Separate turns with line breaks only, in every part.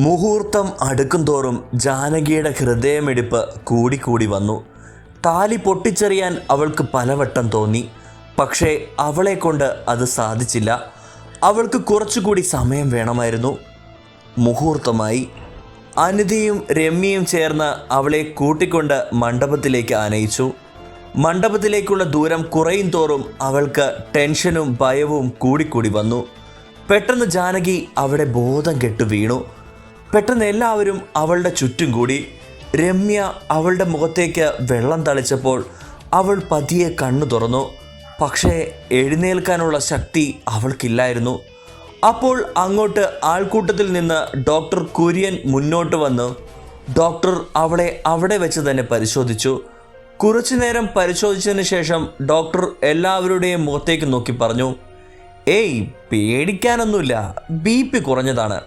മുഹൂർത്തം അടുക്കുംതോറും ജാനകിയുടെ ഹൃദയമിടിപ്പ് കൂടിക്കൂടി വന്നു. താലി പൊട്ടിച്ചെറിയാൻ അവൾക്ക് പലവട്ടം തോന്നി. പക്ഷേ അവളെ കൊണ്ട് അത് സാധിച്ചില്ല. അവൾക്ക് കുറച്ചുകൂടി സമയം വേണമായിരുന്നു. മുഹൂർത്തമായി. അനിതയും രമ്യയും ചേർന്ന് അവളെ കൂട്ടിക്കൊണ്ട് മണ്ഡപത്തിലേക്ക് ആനയിച്ചു. മണ്ഡപത്തിലേക്കുള്ള ദൂരം കുറയും തോറും അവൾക്ക് ടെൻഷനും ഭയവും കൂടിക്കൂടി വന്നു. പെട്ടെന്ന് ജാനകി അവിടെ ബോധം കെട്ടു വീണു. പെട്ടെന്ന് എല്ലാവരും അവളുടെ ചുറ്റും കൂടി. രമ്യ അവളുടെ മുഖത്തേക്ക് വെള്ളം തളിച്ചപ്പോൾ അവൾ പതിയെ കണ്ണു തുറന്നു. പക്ഷേ എഴുന്നേൽക്കാനുള്ള ശക്തി അവൾക്കില്ലായിരുന്നു. അപ്പോൾ അങ്ങോട്ട് ആൾക്കൂട്ടത്തിൽ നിന്ന് ഡോക്ടർ കുര്യൻ മുന്നോട്ട് വന്നു. ഡോക്ടർ അവളെ അവിടെ വെച്ച് തന്നെ പരിശോധിച്ചു. കുറച്ചു നേരം പരിശോധിച്ചതിന് ശേഷം ഡോക്ടർ എല്ലാവരുടെയും മുഖത്തേക്ക് നോക്കി പറഞ്ഞു, ഏയ് പേടിക്കാനൊന്നുമില്ല, BP കുറഞ്ഞതാണ്.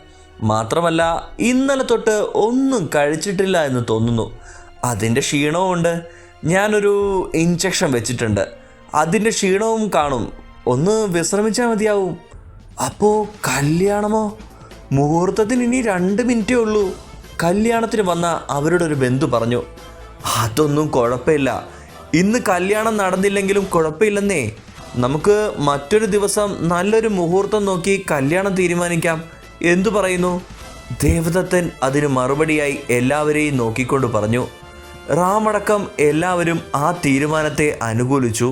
മാത്രമല്ല ഇന്നലെ തൊട്ട് ഒന്നും കഴിച്ചിട്ടില്ല എന്ന് തോന്നുന്നു. അതിൻ്റെ ക്ഷീണവുമുണ്ട്. ഞാനൊരു ഇഞ്ചക്ഷൻ വെച്ചിട്ടുണ്ട്, അതിൻ്റെ ക്ഷീണവും കാണും. ഒന്ന് വിശ്രമിച്ചാൽ മതിയാവും. അപ്പോൾ കല്യാണമോ? മുഹൂർത്തത്തിന് ഇനി 2 മിനിറ്റേ ഉള്ളൂ. കല്യാണത്തിന് വന്ന അവരുടെ ഒരു ബന്ധു പറഞ്ഞു. അതൊന്നും കുഴപ്പമില്ല, ഇന്ന് കല്യാണം നടന്നില്ലെങ്കിലും കുഴപ്പമില്ലെന്നേ. നമുക്ക് മറ്റൊരു ദിവസം നല്ലൊരു മുഹൂർത്തം നോക്കി കല്യാണം തീരുമാനിക്കാം. എന്തു പറയുന്നു? ദേവദത്തൻ അതിന് മറുപടിയായി എല്ലാവരെയും നോക്കിക്കൊണ്ട് പറഞ്ഞു. റാമടക്കം എല്ലാവരും ആ തീരുമാനത്തെ അനുകൂലിച്ചു.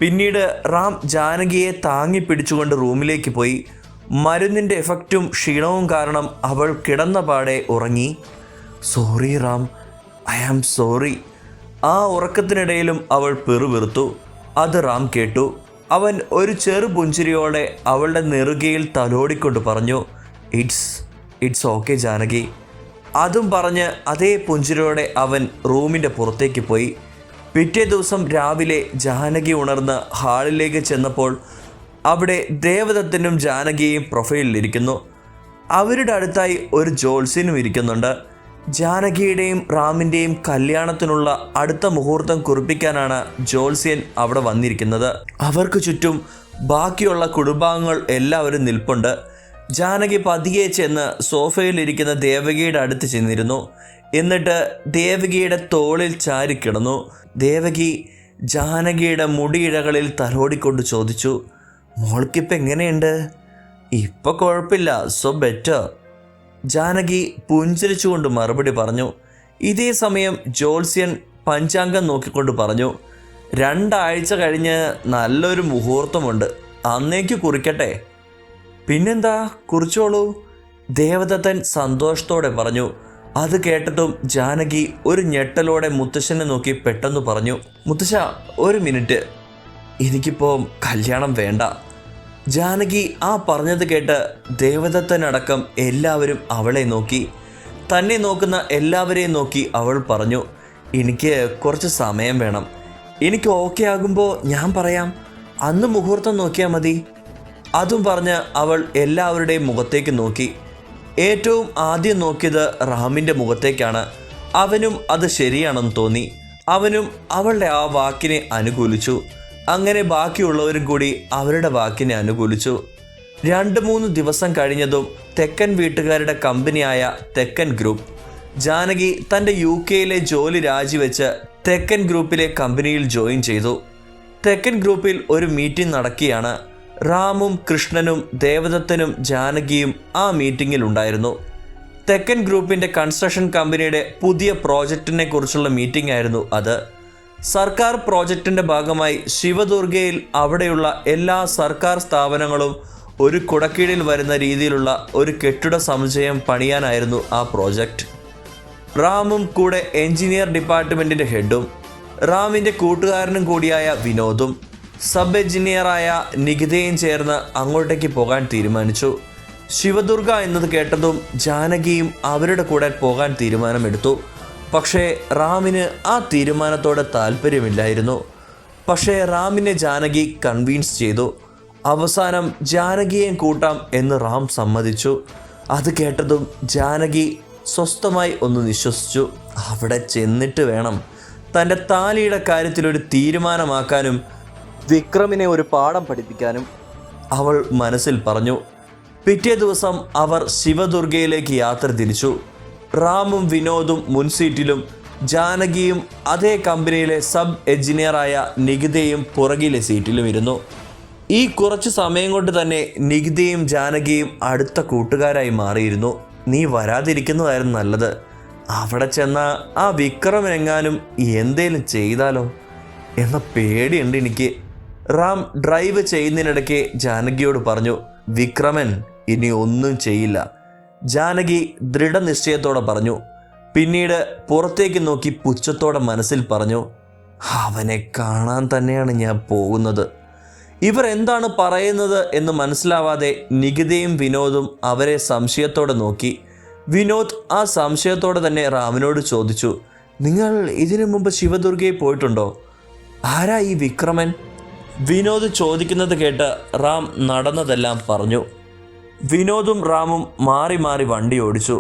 പിന്നീട് റാം ജാനകിയെ താങ്ങി പിടിച്ചുകൊണ്ട് റൂമിലേക്ക് പോയി. മരുന്നിൻ്റെ എഫക്റ്റും ക്ഷീണവും കാരണം അവൾ കിടന്ന പാടെ ഉറങ്ങി. Sorry Ram, I am sorry. ആ ഉറക്കത്തിനിടയിലും അവൾ പിറുപിറുത്തു. അത് റാം കേട്ടു. അവൻ ഒരു ചെറു പുഞ്ചിരിയോടെ അവളുടെ നെറുകയിൽ തലോടിക്കൊണ്ട് പറഞ്ഞു, ഇറ്റ്സ് ഓക്കെ ജാനകി. അതും പറഞ്ഞ് അതേ പുഞ്ചിരിയോടെ അവൻ റൂമിൻ്റെ പുറത്തേക്ക് പോയി. പിറ്റേ ദിവസം രാവിലെ ജാനകി ഉണർന്ന് ഹാളിലേക്ക് ചെന്നപ്പോൾ അവിടെ ദേവദത്തനും ജാനകിയും പ്രൊഫൈലിലിരിക്കുന്നു. അവരുടെ അടുത്തായി ഒരു ജോത്സ്യനും ഇരിക്കുന്നുണ്ട്. ജാനകിയുടെയും റാമിൻ്റെയും കല്യാണത്തിനുള്ള അടുത്ത മുഹൂർത്തം കുറിപ്പിക്കാനാണ് ജോത്സ്യൻ അവിടെ വന്നിരിക്കുന്നത്. അവർക്ക് ചുറ്റും ബാക്കിയുള്ള കുടുംബാംഗങ്ങൾ എല്ലാവരും നിൽപ്പുണ്ട്. ജാനകി പതിയെ ചെന്ന് സോഫയിലിരിക്കുന്ന ദേവകിയുടെ അടുത്ത് ചെന്നിരുന്നു. എന്നിട്ട് ദേവകിയുടെ തോളിൽ ചാരിക്കിടന്നു. ദേവകി ജാനകിയുടെ മുടിയിഴകളിൽ തലോടിക്കൊണ്ട് ചോദിച്ചു, മോൾക്കിപ്പോൾ എങ്ങനെയുണ്ട്? ഇപ്പം കുഴപ്പമില്ല, സോ ബെറ്റർ. ജാനകി പുഞ്ചിരിച്ചുകൊണ്ട് മറുപടി പറഞ്ഞു. ഇതേ സമയം ജോത്സ്യൻ പഞ്ചാംഗം നോക്കിക്കൊണ്ട് പറഞ്ഞു, 2 ആഴ്ച കഴിഞ്ഞ് നല്ലൊരു മുഹൂർത്തമുണ്ട്, അന്നേക്ക് കുറിക്കട്ടെ. പിന്നെന്താ, കുറിച്ചോളൂ, ദേവദത്തൻ സന്തോഷത്തോടെ പറഞ്ഞു. അത് കേട്ടതും ജാനകി ഒരു ഞെട്ടലോടെ മുത്തശ്ശനെ നോക്കി പെട്ടെന്ന് പറഞ്ഞു, മുത്തശ്ശ 1 മിനിറ്റ്, എനിക്കിപ്പോൾ കല്യാണം വേണ്ട. ജാനകി ആ പറഞ്ഞത് കേട്ട് ദേവദത്തനടക്കം എല്ലാവരും അവളെ നോക്കി. തന്നെ നോക്കുന്ന എല്ലാവരെയും നോക്കി അവൾ പറഞ്ഞു, എനിക്ക് കുറച്ച് സമയം വേണം. എനിക്ക് ഓക്കെ ആകുമ്പോൾ ഞാൻ പറയാം, അന്ന് മുഹൂർത്തം നോക്കിയാൽ മതി. അതും പറഞ്ഞ് അവൾ എല്ലാവരുടെയും മുഖത്തേക്ക് നോക്കി. ഏറ്റവും ആദ്യം നോക്കിയത് റാമിൻ്റെ മുഖത്തേക്കാണ്. അവനും അത് ശരിയാണെന്ന് തോന്നി. അവനും അവളുടെ ആ വാക്കിനെ അനുകൂലിച്ചു. അങ്ങനെ ബാക്കിയുള്ളവരും കൂടി അവരുടെ വാക്കിനെ അനുകൂലിച്ചു. 2-3 ദിവസം കഴിഞ്ഞതും തെക്കൻ വീട്ടുകാരുടെ കമ്പനിയായ തെക്കൻ ഗ്രൂപ്പ്, ജാനകി തൻ്റെ UK ജോലി രാജിവെച്ച് തെക്കൻ ഗ്രൂപ്പിലെ കമ്പനിയിൽ ജോയിൻ ചെയ്തു. തെക്കൻ ഗ്രൂപ്പിൽ ഒരു മീറ്റിംഗ് നടക്കുകയാണ്. റാമും കൃഷ്ണനും ദേവദത്തനും ജാനകിയും ആ മീറ്റിങ്ങിൽ ഉണ്ടായിരുന്നു. തെക്കൻ ഗ്രൂപ്പിൻ്റെ കൺസ്ട്രക്ഷൻ കമ്പനിയുടെ പുതിയ പ്രോജക്റ്റിനെ കുറിച്ചുള്ള മീറ്റിംഗ് ആയിരുന്നു അത്. സർക്കാർ പ്രോജക്റ്റിൻ്റെ ഭാഗമായി ശിവദുർഗയിൽ അവിടെയുള്ള എല്ലാ സർക്കാർ സ്ഥാപനങ്ങളും ഒരു കുടക്കീഴിൽ വരുന്ന രീതിയിലുള്ള ഒരു കെട്ടിട സമുച്ചയം പണിയാനായിരുന്നു ആ പ്രോജക്റ്റ്. റാമും കൂടെ എഞ്ചിനീയർ ഡിപ്പാർട്ട്മെൻറ്റിൻ്റെ ഹെഡും റാമിൻ്റെ കൂട്ടുകാരനും കൂടിയായ വിനോദും സബ് എഞ്ചിനീയറായ നികിതയും ചേർന്ന് അങ്ങോട്ടേക്ക് പോകാൻ തീരുമാനിച്ചു. ശിവദുർഗ എന്നത് കേട്ടതും ജാനകിയും അവരുടെ കൂടെ പോകാൻ തീരുമാനമെടുത്തു. പക്ഷേ റാമിന് ആ തീരുമാനത്തോടെ താല്പര്യമില്ലായിരുന്നു. പക്ഷേ റാമിനെ ജാനകി കൺവിൻസ് ചെയ്തു. അവസാനം ജാനകിയെ കൂട്ടാം എന്ന് റാം സമ്മതിച്ചു. അത് കേട്ടതും ജാനകി സ്വസ്ഥമായി ഒന്ന് നിശ്വസിച്ചു. അവിടെ ചെന്നിട്ട് വേണം തൻ്റെ താലിയുടെ കാര്യത്തിലൊരു തീരുമാനമാക്കാനും വിക്രമിനെ ഒരു പാഠം പഠിപ്പിക്കാനും അവൾ മനസ്സിൽ പറഞ്ഞു. പിറ്റേ ദിവസം അവർ ശിവദുർഗയിലേക്ക് യാത്ര തിരിച്ചു. റാമും വിനോദും മുൻസീറ്റിലും ജാനകിയും അതേ കമ്പനിയിലെ സബ് എഞ്ചിനീയറായ നികിതയും പുറകിലെ സീറ്റിലും ഇരുന്നു. ഈ കുറച്ചു സമയം കൊണ്ട് തന്നെ നികിതയും ജാനകിയും അടുത്ത കൂട്ടുകാരായി മാറിയിരുന്നു. നീ വരാതിരിക്കുന്നതായിരുന്നു നല്ലത്. അവിടെ ചെന്ന ആ വിക്രമനെങ്ങാനും എന്തേലും ചെയ്താലോ എന്ന പേടിയുണ്ട് എനിക്ക്. റാം ഡ്രൈവ് ചെയ്യുന്നതിനിടയ്ക്ക് ജാനകിയോട് പറഞ്ഞു. വിക്രമൻ ഇനി ഒന്നും ചെയ്യില്ല, ജാനകി ദൃഢനിശ്ചയത്തോടെ പറഞ്ഞു. പിന്നീട് പുറത്തേക്ക് നോക്കി പുച്ഛത്തോടെ മനസ്സിൽ പറഞ്ഞു, അവനെ കാണാൻ തന്നെയാണ് ഞാൻ പോകുന്നത്. ഇവർ എന്താണ് പറയുന്നത് എന്ന് മനസ്സിലാവാതെ നികിതയും വിനോദും അവരെ സംശയത്തോടെ നോക്കി. വിനോദ് ആ സംശയത്തോടെ തന്നെ റാമിനോട് ചോദിച്ചു, നിങ്ങൾ ഇതിനു മുമ്പ് ശിവദുർഗയിൽ പോയിട്ടുണ്ടോ? ആരാ ഈ വിക്രമൻ? വിനോദ് ചോദിക്കുന്നത് കേട്ട് റാം നടന്നതെല്ലാം പറഞ്ഞു. വിനോദും റാമും മാറി മാറി വണ്ടി ഓടിച്ചു.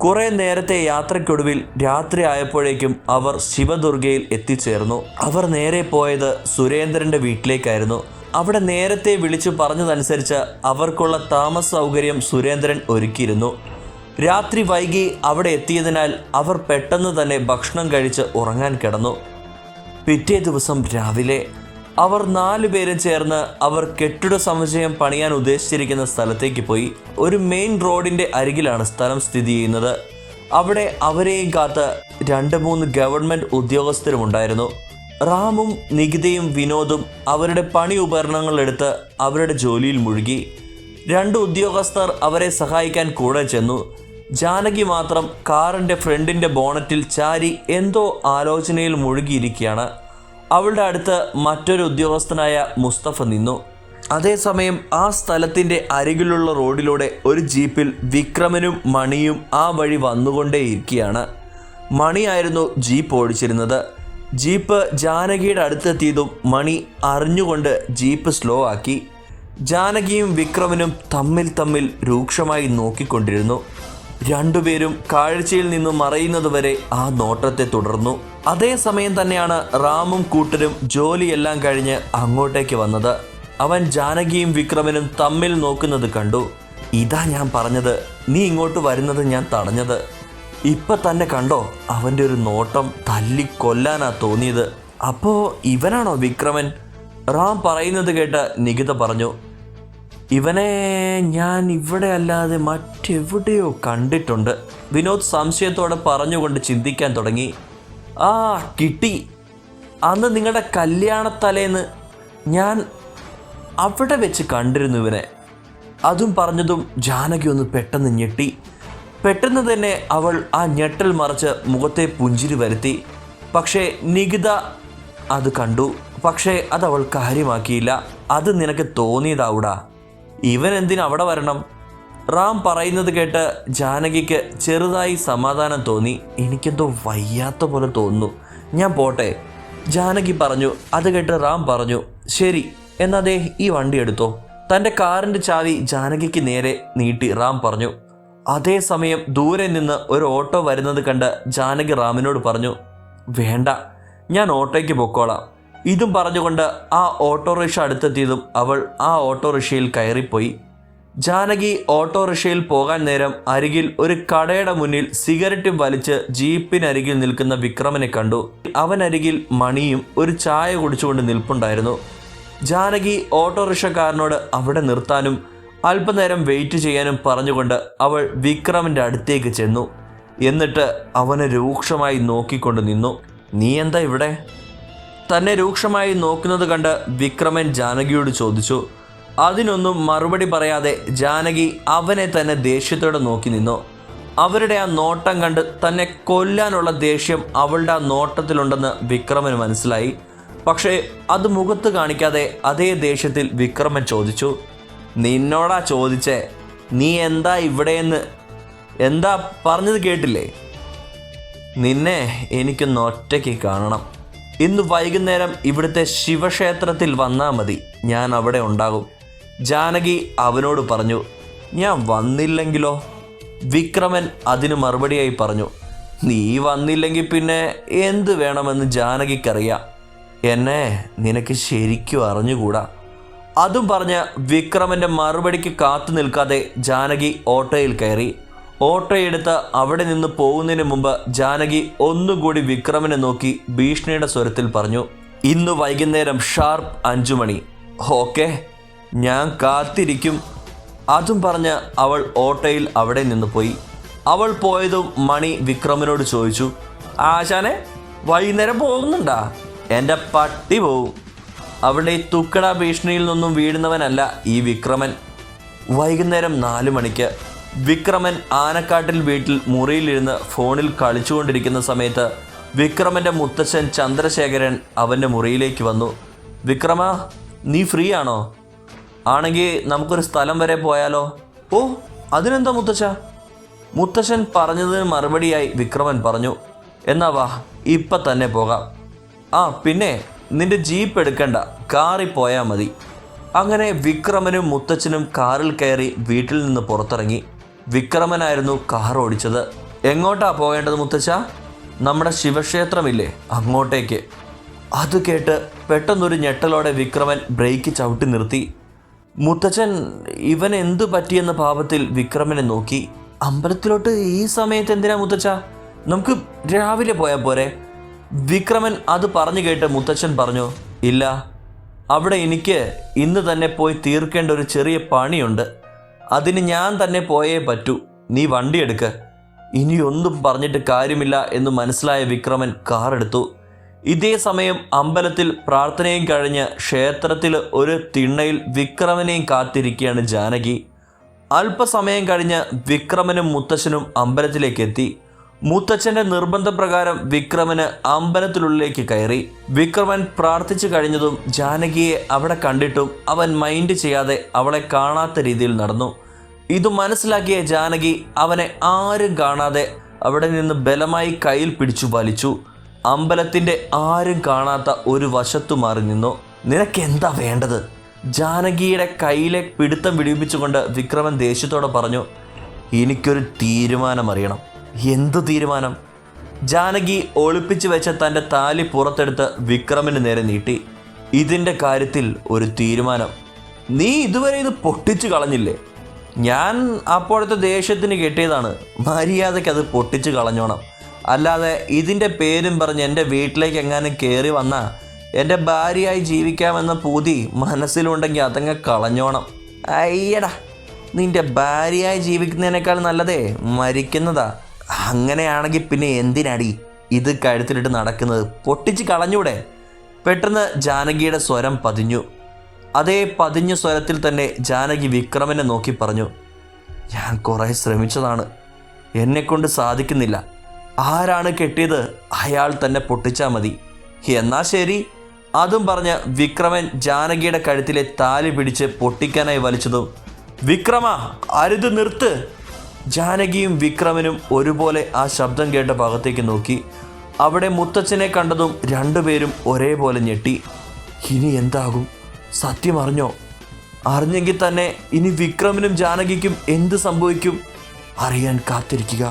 കുറേ നേരത്തെ യാത്രയ്ക്കൊടുവിൽ രാത്രി ആയപ്പോഴേക്കും അവർ ശിവദുർഗയിൽ എത്തിച്ചേർന്നു. അവർ നേരെ പോയത് സുരേന്ദ്രൻ്റെ വീട്ടിലേക്കായിരുന്നു. അവിടെ നേരത്തെ വിളിച്ചു പറഞ്ഞതനുസരിച്ച് അവർക്കുള്ള താമസ സൗകര്യം സുരേന്ദ്രൻ ഒരുക്കിയിരുന്നു. രാത്രി വൈകി അവിടെ എത്തിയതിനാൽ അവർ പെട്ടെന്ന് തന്നെ ഭക്ഷണം കഴിച്ച് ഉറങ്ങാൻ കിടന്നു. പിറ്റേ ദിവസം രാവിലെ അവർ 4 പേരും ചേർന്ന് അവർ കെട്ടിട സമുച്ചയം പണിയാൻ ഉദ്ദേശിച്ചിരിക്കുന്ന സ്ഥലത്തേക്ക് പോയി. ഒരു മെയിൻ റോഡിൻ്റെ അരികിലാണ് സ്ഥലം സ്ഥിതി ചെയ്യുന്നത്. അവിടെ അവരെയും കാത്ത് 2-3 ഗവൺമെൻറ് ഉദ്യോഗസ്ഥരും ഉണ്ടായിരുന്നു. റാമും നികിതയും വിനോദും അവരുടെ പണി ഉപകരണങ്ങൾ എടുത്ത് അവരുടെ ജോലിയിൽ മുഴുകി. 2 ഉദ്യോഗസ്ഥർ അവരെ സഹായിക്കാൻ കൂടെ ചെന്നു. ജാനകി മാത്രം കാറിൻ്റെ ഫ്രണ്ടിൻ്റെ ബോണറ്റിൽ ചാരി എന്തോ ആലോചനയിൽ മുഴുകിയിരിക്കുകയാണ്. അവളുടെ അടുത്ത് മറ്റൊരു ഉദ്യോഗസ്ഥനായ മുസ്തഫ നിന്നു. അതേസമയം ആ സ്ഥലത്തിൻ്റെ അരികിലുള്ള റോഡിലൂടെ ഒരു ജീപ്പിൽ വിക്രമനും മണിയും ആ വഴി വന്നുകൊണ്ടേയിരിക്കുകയാണ്. മണിയായിരുന്നു ജീപ്പ് ഓടിച്ചിരുന്നത്. ജീപ്പ് ജാനകിയുടെ അടുത്തെത്തിയതും മണി അറിഞ്ഞുകൊണ്ട് ജീപ്പ് സ്ലോ ആക്കി. ജാനകിയും വിക്രമനും തമ്മിൽ രൂക്ഷമായി നോക്കിക്കൊണ്ടിരുന്നു. 2 പേരും കാഴ്ചയിൽ നിന്നും മറയുന്നതുവരെ ആ നോട്ടത്തെ തുടർന്നു. അതേസമയം തന്നെയാണ് റാമും കൂട്ടരും ജോലിയെല്ലാം കഴിഞ്ഞ് അങ്ങോട്ടേക്ക് വന്നത്. അവൻ ജാനകിയും വിക്രമനും തമ്മിൽ നോക്കുന്നത് കണ്ടു. ഇതാ ഞാൻ പറഞ്ഞത്, നീ ഇങ്ങോട്ട് വരുന്നത് ഞാൻ തടഞ്ഞത്. ഇപ്പം തന്നെ കണ്ടോ അവൻ്റെ ഒരു നോട്ടം, തല്ലിക്കൊല്ലാനാ തോന്നിയത്. അപ്പോൾ ഇവനാണോ വിക്രമൻ? റാം പറയുന്നത് കേട്ട് നികിത പറഞ്ഞു, ഇവനെ ഞാൻ ഇവിടെ അല്ലാതെ മറ്റെവിടെയോ കണ്ടിട്ടുണ്ട്. വിനോദ് സംശയത്തോടെ പറഞ്ഞുകൊണ്ട് ചിന്തിക്കാൻ തുടങ്ങി. ആ കിട്ടി, അന്ന് നിങ്ങളുടെ കല്യാണത്തലേന്ന് ഞാൻ അവിടെ വെച്ച് കണ്ടിരുന്നു ഇവനെ. അതും പറഞ്ഞതും ജാനകി ഒന്ന് പെട്ടെന്ന് ഞെട്ടി. പെട്ടെന്ന് തന്നെ അവൾ ആ ഞെട്ടൽ മറച്ച് മുഖത്തെ പുഞ്ചിരി വരുത്തി. പക്ഷേ നികിത അത് കണ്ടു. പക്ഷേ അതവൾ കാര്യമാക്കിയില്ല. അത് നിനക്ക് തോന്നിയതാവൂടാ, ഇവൻ എന്തിന് അവിടെ വരണം? റാം പറയുന്നത് കേട്ട് ജാനകിക്ക് ചെറുതായി സമാധാനം തോന്നി. എനിക്കെന്തോ വയ്യാത്ത പോലെ തോന്നുന്നു, ഞാൻ പോട്ടെ, ജാനകി പറഞ്ഞു. അത് കേട്ട് റാം പറഞ്ഞു, ശരി എന്നാതേ ഈ വണ്ടി എടുത്തോ. തൻ്റെ കാറിൻ്റെ ചാവി ജാനകിക്ക് നേരെ നീട്ടി റാം പറഞ്ഞു. അതേസമയം ദൂരെ നിന്ന് ഒരു ഓട്ടോ വരുന്നത് കണ്ട് ജാനകി റാമിനോട് പറഞ്ഞു, വേണ്ട, ഞാൻ ഓട്ടോയ്ക്ക് പൊക്കോളാം. ഇതും പറഞ്ഞുകൊണ്ട് ആ ഓട്ടോറിക്ഷ അടുത്തെത്തിയതും അവൾ ആ ഓട്ടോറിക്ഷയിൽ കയറിപ്പോയി. ജാനകി ഓട്ടോറിക്ഷയിൽ പോകാൻ നേരം അരികിൽ ഒരു കടയുടെ മുന്നിൽ സിഗരറ്റ് വലിച്ച് ജീപ്പിനരികിൽ നിൽക്കുന്ന വിക്രമനെ കണ്ടു. അവനരികിൽ മണിയും ഒരു ചായ കുടിച്ചുകൊണ്ട് നിൽപ്പുണ്ടായിരുന്നു. ജാനകി ഓട്ടോറിക്ഷക്കാരനോട് അവിടെ നിർത്താനും അല്പനേരം വെയിറ്റ് ചെയ്യാനും പറഞ്ഞുകൊണ്ട് അവൾ വിക്രമൻ്റെ അടുത്തേക്ക് ചെന്നു. എന്നിട്ട് അവനെ രൂക്ഷമായി നോക്കിക്കൊണ്ട് നിന്നു. നീ എന്താ ഇവിടെ? തന്നെ രൂക്ഷമായി നോക്കുന്നത് കണ്ട് വിക്രമൻ ജാനകിയോട് ചോദിച്ചു. അതിനൊന്നും മറുപടി പറയാതെ ജാനകി അവനെ തന്നെ ദേഷ്യത്തോടെ നോക്കി നിന്നു. അവരുടെ ആ നോട്ടം കണ്ട് തന്നെ കൊല്ലാനുള്ള ദേഷ്യം അവളുടെ ആ നോട്ടത്തിലുണ്ടെന്ന് വിക്രമന് മനസ്സിലായി. പക്ഷേ അത് മുഖത്ത് കാണിക്കാതെ അതേ ദേഷ്യത്തിൽ വിക്രമൻ ചോദിച്ചു, നിന്നോടാ ചോദിച്ചേ, നീ എന്താ ഇവിടെയെന്ന്? എന്താ പറഞ്ഞത് കേട്ടില്ലേ? നിന്നെ എനിക്കൊന്ന് ഒറ്റയ്ക്ക് കാണണം. ഇന്ന് വൈകുന്നേരം ഇവിടുത്തെ ശിവക്ഷേത്രത്തിൽ വന്നാൽ മതി, ഞാൻ അവിടെ ഉണ്ടാകും. ജാനകി അവനോട് പറഞ്ഞു. ഞാൻ വന്നില്ലെങ്കിലോ? വിക്രമൻ അതിന് മറുപടിയായി പറഞ്ഞു. നീ വന്നില്ലെങ്കിൽ പിന്നെ എന്ത് വേണമെന്ന് ജാനകിക്കറിയാം. എന്നെ നിനക്ക് ശരിക്കും അറിഞ്ഞുകൂടാ. അതും പറഞ്ഞ് വിക്രമൻ്റെ മറുപടിക്ക് കാത്തു നിൽക്കാതെ ജാനകി ഓട്ടോയിൽ കയറി. ഓട്ടോയെടുത്ത് അവിടെ നിന്ന് പോകുന്നതിന് മുമ്പ് ജാനകി ഒന്നുകൂടി വിക്രമനെ നോക്കി ഭീഷണിയുടെ സ്വരത്തിൽ പറഞ്ഞു, ഇന്ന് വൈകുന്നേരം ഷാർപ്പ് 5 മണി. ഓക്കെ, ഞാൻ കാത്തിരിക്കും. അതും പറഞ്ഞ് അവൾ ഓട്ടോയിൽ അവിടെ നിന്ന് പോയി. അവൾ പോയതും മണി വിക്രമനോട് ചോദിച്ചു, ആശാനെ വൈകുന്നേരം പോകുന്നുണ്ടാ? എൻ്റെ പട്ടി പോവും. അവളുടെ തുക്കട ഭീഷണിയിൽ നിന്നും വീഴുന്നവനല്ല ഈ വിക്രമൻ. വൈകുന്നേരം 4 മണിക്ക് വിക്രമൻ ആനക്കാട്ടിൽ വീട്ടിൽ മുറിയിലിരുന്ന് ഫോണിൽ കളിച്ചുകൊണ്ടിരിക്കുന്ന സമയത്ത് വിക്രമൻ്റെ മുത്തച്ഛൻ ചന്ദ്രശേഖരൻ അവൻ്റെ മുറിയിലേക്ക് വന്നു. വിക്രമ, നീ ഫ്രീ ആണോ? ആണെങ്കിൽ നമുക്കൊരു സ്ഥലം വരെ പോയാലോ? ഓ, അതിനെന്താ മുത്തച്ഛ? മുത്തച്ഛൻ പറഞ്ഞതിന് മറുപടിയായി വിക്രമൻ പറഞ്ഞു, എന്നാ വാ, ഇപ്പം തന്നെ പോകാം. ആ പിന്നെ നിന്റെ ജീപ്പ് എടുക്കണ്ട, കാറിൽ പോയാൽ മതി. അങ്ങനെ വിക്രമനും മുത്തച്ഛനും കാറിൽ കയറി വീട്ടിൽ നിന്ന് പുറത്തിറങ്ങി. വിക്രമനായിരുന്നു കാർ ഓടിച്ചത്. എങ്ങോട്ടാ പോകേണ്ടത് മുത്തച്ഛ? നമ്മുടെ ശിവക്ഷേത്രമില്ലേ, അങ്ങോട്ടേക്ക്. അത് കേട്ട് പെട്ടെന്നൊരു ഞെട്ടലോടെ വിക്രമൻ ബ്രേക്ക് ചവിട്ടി നിർത്തി. മുത്തച്ഛൻ ഇവൻ എന്തു പറ്റിയെന്ന ഭാവത്തിൽ വിക്രമനെ നോക്കി. അമ്പലത്തിലോട്ട് ഈ സമയത്ത് എന്തിനാ മുത്തച്ഛ? നമുക്ക് രാവിലെ പോയാൽ പോരെ? വിക്രമൻ അത് പറഞ്ഞു കേട്ട് മുത്തച്ഛൻ പറഞ്ഞു, ഇല്ല, അവിടെ എനിക്ക് ഇന്ന് തന്നെ പോയി തീർക്കേണ്ട ഒരു ചെറിയ പണിയുണ്ട്. അതിന് ഞാൻ തന്നെ പോയേ പറ്റൂ. നീ വണ്ടി എടുക്ക്. ഇനിയൊന്നും പറഞ്ഞിട്ട് കാര്യമില്ല എന്ന് മനസ്സിലായ വിക്രമൻ കാർ എടുത്തു. ഇതേ സമയം അമ്പലത്തിൽ പ്രാർത്ഥനയും കഴിഞ്ഞ് ക്ഷേത്രത്തിൽ ഒരു തിണ്ണയിൽ വിക്രമനെയും കാത്തിരിക്കുകയാണ് ജാനകി. അല്പസമയം കഴിഞ്ഞ് വിക്രമനും മുത്തച്ഛനും അമ്പലത്തിലേക്ക് എത്തി. മുത്തച്ഛൻ്റെ നിർബന്ധപ്രകാരം വിക്രമന് അമ്പലത്തിനുള്ളിലേക്ക് കയറി. വിക്രമൻ പ്രാർത്ഥിച്ചു കഴിഞ്ഞതും ജാനകിയെ അവിടെ കണ്ടിട്ടും അവൻ മൈൻഡ് ചെയ്യാതെ അവളെ കാണാത്ത രീതിയിൽ നടന്നു. ഇത് മനസ്സിലാക്കിയ ജാനകി അവനെ ആരും കാണാതെ അവിടെ നിന്ന് ബലമായി കയ്യിൽ പിടിച്ചു വലിച്ചു. അമ്പലത്തിൻ്റെ ആരും കാണാത്ത ഒരു വശത്തു മാറി നിന്നു. നിനക്കെന്താ വേണ്ടത്? ജാനകിയുടെ കയ്യിലെ പിടുത്തം വിടിപ്പിച്ചുകൊണ്ട് വിക്രമൻ ദേഷ്യത്തോടെ പറഞ്ഞു, എനിക്കൊരു തീരുമാനം അറിയണം. എന്തു തീരുമാനം? ജാനകി ഒളിപ്പിച്ചു വെച്ച തൻ്റെ താലി പുറത്തെടുത്ത് വിക്രമന് നേരെ നീട്ടി. ഇതിൻ്റെ കാര്യത്തിൽ ഒരു തീരുമാനം. നീ ഇതുവരെ ഇത് പൊട്ടിച്ചു കളഞ്ഞില്ലേ? ഞാൻ അപ്പോഴത്തെ ദേഷ്യത്തിന് കെട്ടിയതാണ്. മര്യാദയ്ക്ക് അത് പൊട്ടിച്ചു കളഞ്ഞോണം. അല്ലാതെ ഇതിൻ്റെ പേരും പറഞ്ഞ് എൻ്റെ വീട്ടിലേക്ക് എങ്ങാനും കയറി വന്നാൽ എൻ്റെ ഭാര്യയായി ജീവിക്കാമെന്ന പൂതി മനസ്സിലുണ്ടെങ്കിൽ അതങ്ങ് കളഞ്ഞോണം. അയ്യടാ, നിൻ്റെ ഭാര്യയായി ജീവിക്കുന്നതിനേക്കാൾ നല്ലതേ മരിക്കുന്നതാ. അങ്ങനെയാണെങ്കിൽ പിന്നെ എന്തിനടി ഇത് കഴുത്തിലിട്ട് നടക്കുന്നത്? പൊട്ടിച്ച് കളഞ്ഞൂടെ? പെട്ടെന്ന് ജാനകിയുടെ സ്വരം പതിഞ്ഞു. അതേ പതിഞ്ഞ സ്വരത്തിൽ തന്നെ ജാനകി വിക്രമനെ നോക്കി പറഞ്ഞു, ഞാൻ കുറേ ശ്രമിച്ചതാണ്, എന്നെക്കൊണ്ട് സാധിക്കുന്നില്ല. ആരാണ് കെട്ടിയത് അയാൾ തന്നെ പൊട്ടിച്ചാൽ മതി. എന്നാ ശരി. അതും പറഞ്ഞ് വിക്രമൻ ജാനകിയുടെ കഴുത്തിലെ താലി പിടിച്ച് പൊട്ടിക്കാനായി വലിച്ചതും, വിക്രമ അരുത്, നിർത്ത്. ജാനകിയും വിക്രമനും ഒരുപോലെ ആ ശബ്ദം കേട്ട ഭാഗത്തേക്ക് നോക്കി. അവിടെ മുത്തച്ഛനെ കണ്ടതും രണ്ടുപേരും ഒരേപോലെ ഞെട്ടി. ഇനി എന്താകും? സത്യം അറിഞ്ഞോ? അറിഞ്ഞെങ്കിൽ തന്നെ ഇനി വിക്രമനും ജാനകിക്കും എന്ത് സംഭവിക്കും? അറിയാൻ കാത്തിരിക്കുക.